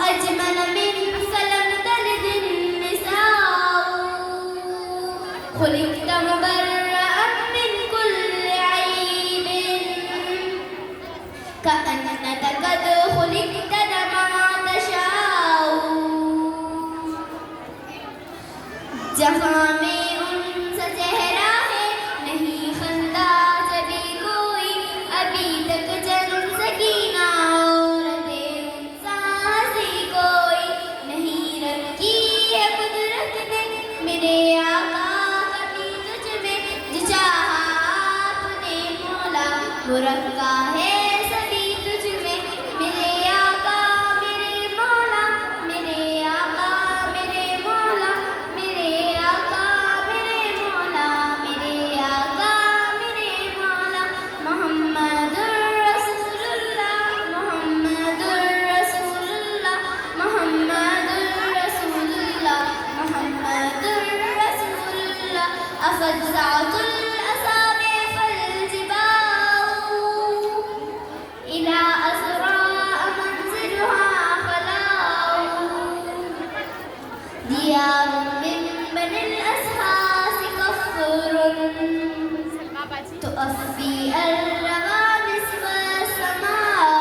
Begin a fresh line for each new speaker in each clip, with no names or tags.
أجمل منك لم تلد النساء خلقت مبرأ من كل عيب كأنك قد خلقت كما تشاء جہاں میں ان سا چہرہ ہے نہیں خندہ جبھی کوئی ابھی تک جن سکینہ عورت ہنسی کوئی نہیں رکھی ہے قدرت نے میرے آقا کبھی تجھ میں جو چاہا آپ نے مولا وہ رکھا ہے سبھی تجھ میں میرے آقا میرے مولا میرے آقا میرے مولا میرے آقا میرے مولا میرے آقا میرے مولا محمد الرسول اللہ محمد الرسول اللہ محمد الرسول اللہ محمد الرسول اللہ أفزعت الأصابع فالجباه إلى أسراء منزلها فلاح ديار من بني الأسحاس كفر تؤفي الروامس والسماء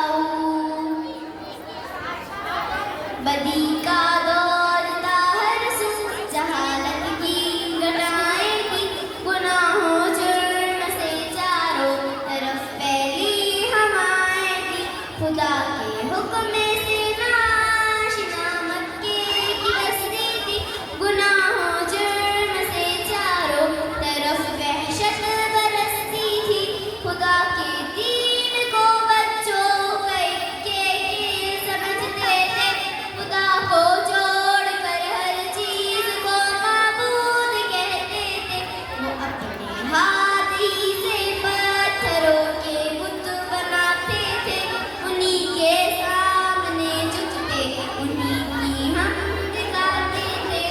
بدی کا دولتا ہر سو جہالت کی گناہیں کی گناہوں جرم سے چاروں طرف پھیلی ہوائیں کی خدا کے حکم سے ناشنا مکے کی بستی تھی گناہوں جرم سے چاروں طرف وحشت برستی تھی خدا کے دین کو بچوں کے سمجھتے تھے خدا کو چھوڑ کر ہر چیز کو معبود کہتے تھے وہ اپنے ہاتھ ہی سے پتھروں کے بت بناتے تھے انہی کے سامنے جھکتے انہی کی حمد گاتے تھے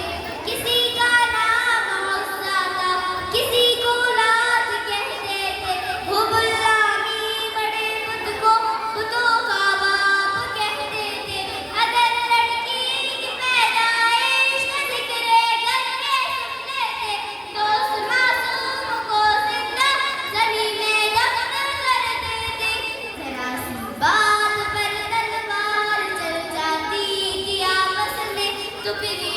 کسی کا نام عزا تھا کسی کو لات کہتے تھے وہ غلامی بڑے بت کو بتوں کا باپ کہتے تھے اگر لڑکی کی پیدائش کا ذکر کر کے سنتے تھے تو اس معصوم کو زندہ زمین میں دفن کرتے تھے ذرا سی بات پر تلوار چل جاتی تھی آپس میں تو پھر